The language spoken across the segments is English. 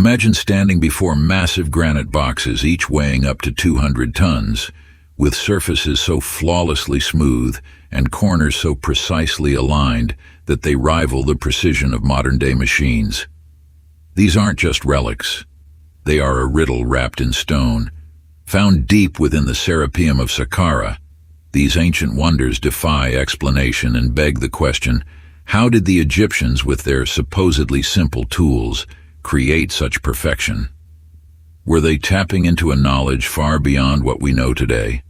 Imagine standing before massive granite boxes, each weighing up to 200 tons, with surfaces so flawlessly smooth and corners so precisely aligned that they rival the precision of modern-day machines. These aren't just relics. They are a riddle wrapped in stone. Found deep within the Serapeum of Saqqara, these ancient wonders defy explanation and beg the question, how did the Egyptians, with their supposedly simple tools, create such perfection? Were they tapping into a knowledge far beyond what we know today?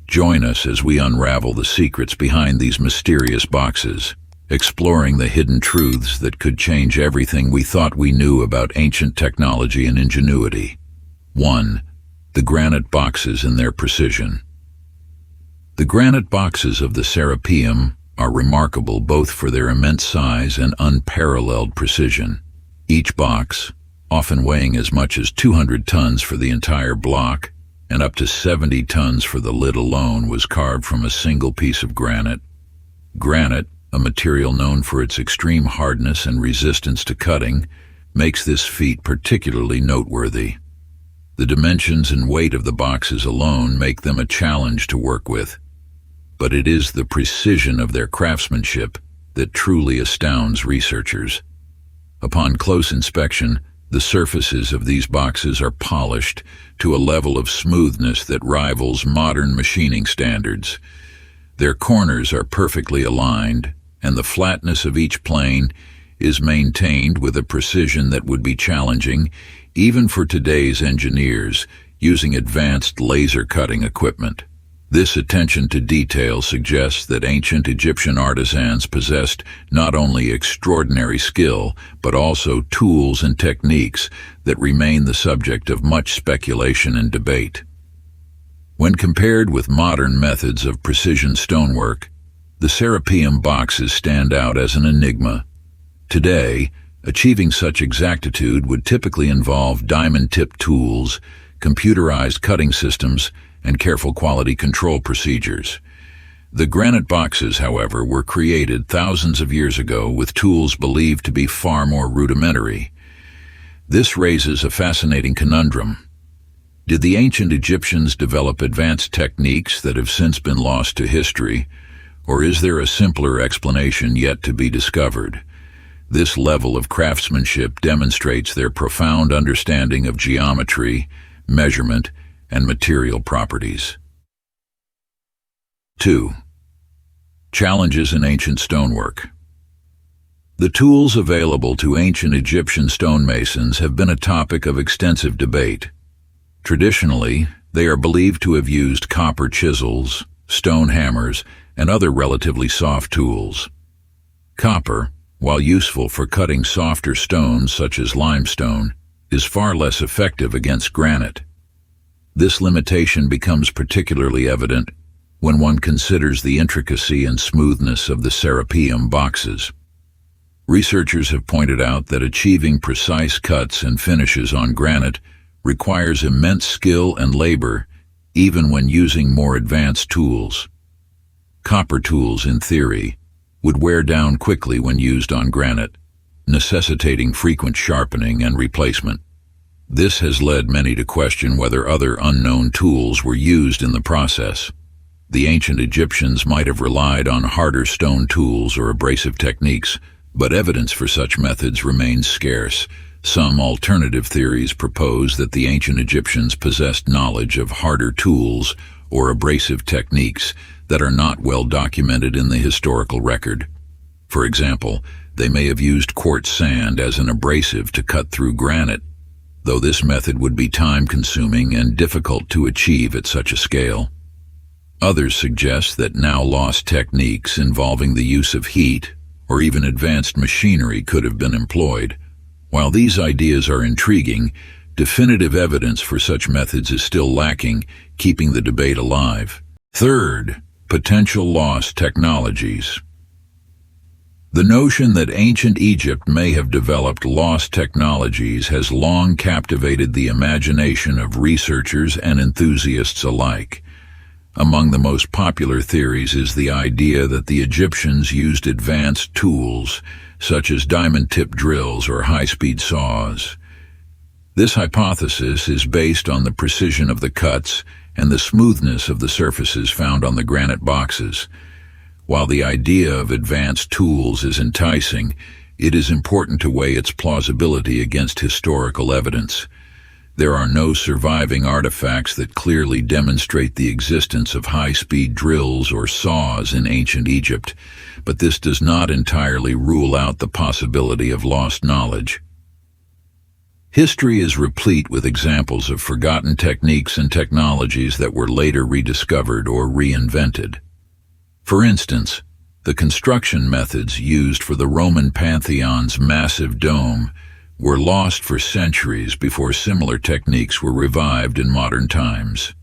Join us as we unravel the secrets behind these mysterious boxes, exploring the hidden truths that could change everything we thought we knew about ancient technology and ingenuity. 1. The granite boxes and their precision. The granite boxes of the Serapeum are remarkable both for their immense size and unparalleled precision. Each box, often weighing as much as 200 tons for the entire block and up to 70 tons for the lid alone, was carved from a single piece of granite. Granite, a material known for its extreme hardness and resistance to cutting, makes this feat particularly noteworthy. The dimensions and weight of the boxes alone make them a challenge to work with, but it is the precision of their craftsmanship that truly astounds researchers. Upon close inspection, the surfaces of these boxes are polished to a level of smoothness that rivals modern machining standards. Their corners are perfectly aligned, and the flatness of each plane is maintained with a precision that would be challenging even for today's engineers using advanced laser cutting equipment. This attention to detail suggests that ancient Egyptian artisans possessed not only extraordinary skill, but also tools and techniques that remain the subject of much speculation and debate. When compared with modern methods of precision stonework, the Serapeum boxes stand out as an enigma. Today, achieving such exactitude would typically involve diamond-tipped tools, computerized cutting systems, and careful quality control procedures. The granite boxes, however, were created thousands of years ago with tools believed to be far more rudimentary. This raises a fascinating conundrum. Did the ancient Egyptians develop advanced techniques that have since been lost to history, or is there a simpler explanation yet to be discovered? This level of craftsmanship demonstrates their profound understanding of geometry, measurement, and material properties. 2. Challenges in ancient stonework. The tools available to ancient Egyptian stonemasons have been a topic of extensive debate. Traditionally, they are believed to have used copper chisels, stone hammers, and other relatively soft tools. Copper, while useful for cutting softer stones such as limestone, is far less effective against granite. This limitation becomes particularly evident when one considers the intricacy and smoothness of the Serapeum boxes. Researchers have pointed out that achieving precise cuts and finishes on granite requires immense skill and labor, even when using more advanced tools. Copper tools, in theory, would wear down quickly when used on granite, necessitating frequent sharpening and replacement. This has led many to question whether other unknown tools were used in the process. The ancient Egyptians might have relied on harder stone tools or abrasive techniques, but evidence for such methods remains scarce. Some alternative theories propose that the ancient Egyptians possessed knowledge of harder tools or abrasive techniques that are not well documented in the historical record. For example, they may have used quartz sand as an abrasive to cut through granite, though this method would be time-consuming and difficult to achieve at such a scale. Others suggest that now-lost techniques involving the use of heat or even advanced machinery could have been employed. While these ideas are intriguing, definitive evidence for such methods is still lacking, keeping the debate alive. 3. Potential lost technologies. The notion that ancient Egypt may have developed lost technologies has long captivated the imagination of researchers and enthusiasts alike. Among the most popular theories is the idea that the Egyptians used advanced tools, such as diamond-tipped drills or high-speed saws. This hypothesis is based on the precision of the cuts and the smoothness of the surfaces found on the granite boxes. While the idea of advanced tools is enticing, it is important to weigh its plausibility against historical evidence. There are no surviving artifacts that clearly demonstrate the existence of high-speed drills or saws in ancient Egypt, but this does not entirely rule out the possibility of lost knowledge. History is replete with examples of forgotten techniques and technologies that were later rediscovered or reinvented. For instance, the construction methods used for the Roman Pantheon's massive dome were lost for centuries before similar techniques were revived in modern times.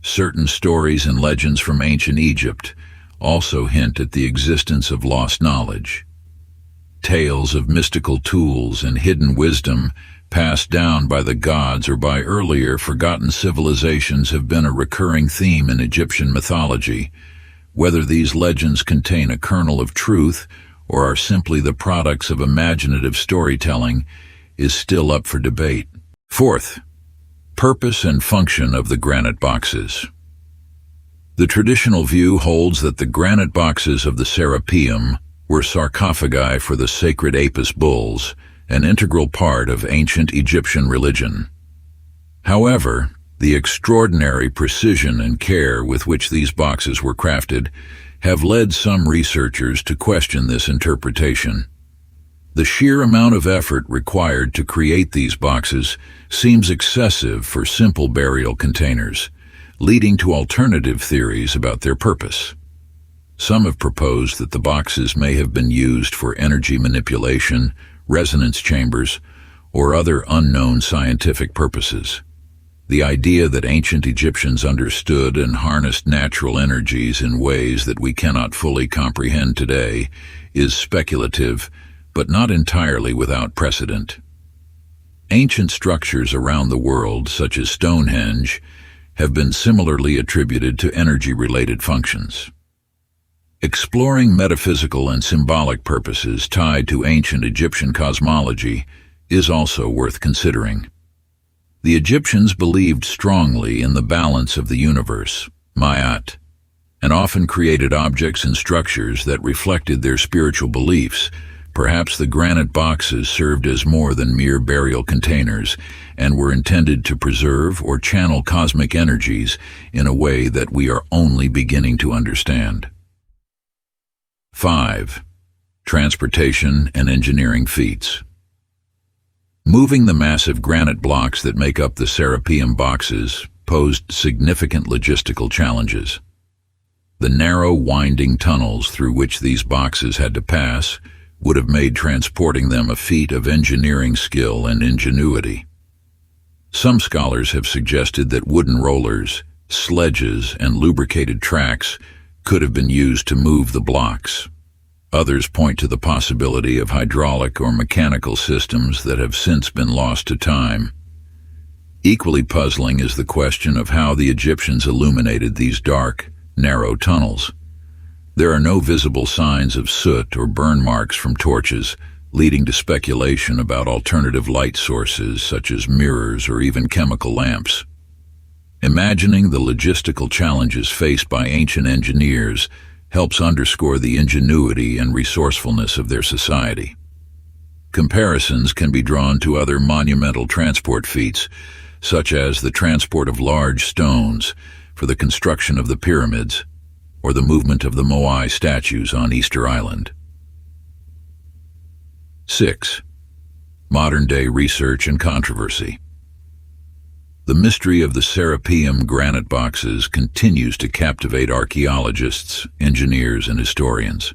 Certain stories and legends from ancient Egypt also hint at the existence of lost knowledge. Tales of mystical tools and hidden wisdom passed down by the gods or by earlier forgotten civilizations have been a recurring theme in Egyptian mythology. Whether these legends contain a kernel of truth or are simply the products of imaginative storytelling is still up for debate. Fourth, purpose and function of the granite boxes. The traditional view holds that the granite boxes of the Serapeum were sarcophagi for the sacred Apis bulls, an integral part of ancient Egyptian religion. However, the extraordinary precision and care with which these boxes were crafted have led some researchers to question this interpretation. The sheer amount of effort required to create these boxes seems excessive for simple burial containers, leading to alternative theories about their purpose. Some have proposed that the boxes may have been used for energy manipulation, resonance chambers, or other unknown scientific purposes. The idea that ancient Egyptians understood and harnessed natural energies in ways that we cannot fully comprehend today is speculative, but not entirely without precedent. Ancient structures around the world, such as Stonehenge, have been similarly attributed to energy-related functions. Exploring metaphysical and symbolic purposes tied to ancient Egyptian cosmology is also worth considering. The Egyptians believed strongly in the balance of the universe, Ma'at, and often created objects and structures that reflected their spiritual beliefs. Perhaps the granite boxes served as more than mere burial containers and were intended to preserve or channel cosmic energies in a way that we are only beginning to understand. 5. Transportation and engineering feats. Moving the massive granite blocks that make up the Serapeum boxes posed significant logistical challenges. The narrow, winding tunnels through which these boxes had to pass would have made transporting them a feat of engineering skill and ingenuity. Some scholars have suggested that wooden rollers, sledges, and lubricated tracks could have been used to move the blocks. Others point to the possibility of hydraulic or mechanical systems that have since been lost to time. Equally puzzling is the question of how the Egyptians illuminated these dark, narrow tunnels. There are no visible signs of soot or burn marks from torches, leading to speculation about alternative light sources such as mirrors or even chemical lamps. Imagining the logistical challenges faced by ancient engineers helps underscore the ingenuity and resourcefulness of their society. Comparisons can be drawn to other monumental transport feats, such as the transport of large stones for the construction of the pyramids, or the movement of the Moai statues on Easter Island. 6. Modern-day research and controversy. The mystery of the Serapeum granite boxes continues to captivate archaeologists, engineers, and historians.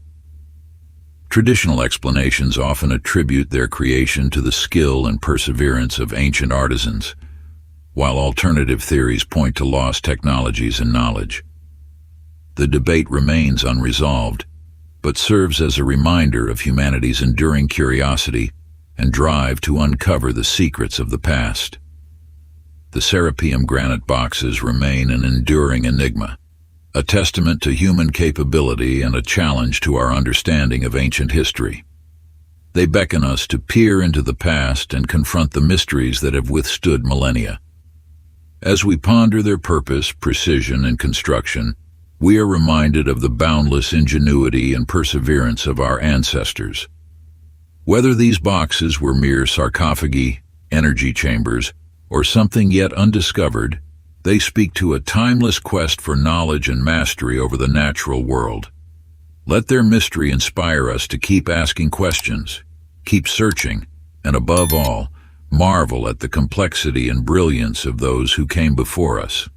Traditional explanations often attribute their creation to the skill and perseverance of ancient artisans, while alternative theories point to lost technologies and knowledge. The debate remains unresolved, but serves as a reminder of humanity's enduring curiosity and drive to uncover the secrets of the past. The Serapeum granite boxes remain an enduring enigma, a testament to human capability and a challenge to our understanding of ancient history. They beckon us to peer into the past and confront the mysteries that have withstood millennia. As we ponder their purpose, precision, and construction, we are reminded of the boundless ingenuity and perseverance of our ancestors. Whether these boxes were mere sarcophagi, energy chambers, or something yet undiscovered, they speak to a timeless quest for knowledge and mastery over the natural world. Let their mystery inspire us to keep asking questions, keep searching, and above all, marvel at the complexity and brilliance of those who came before us.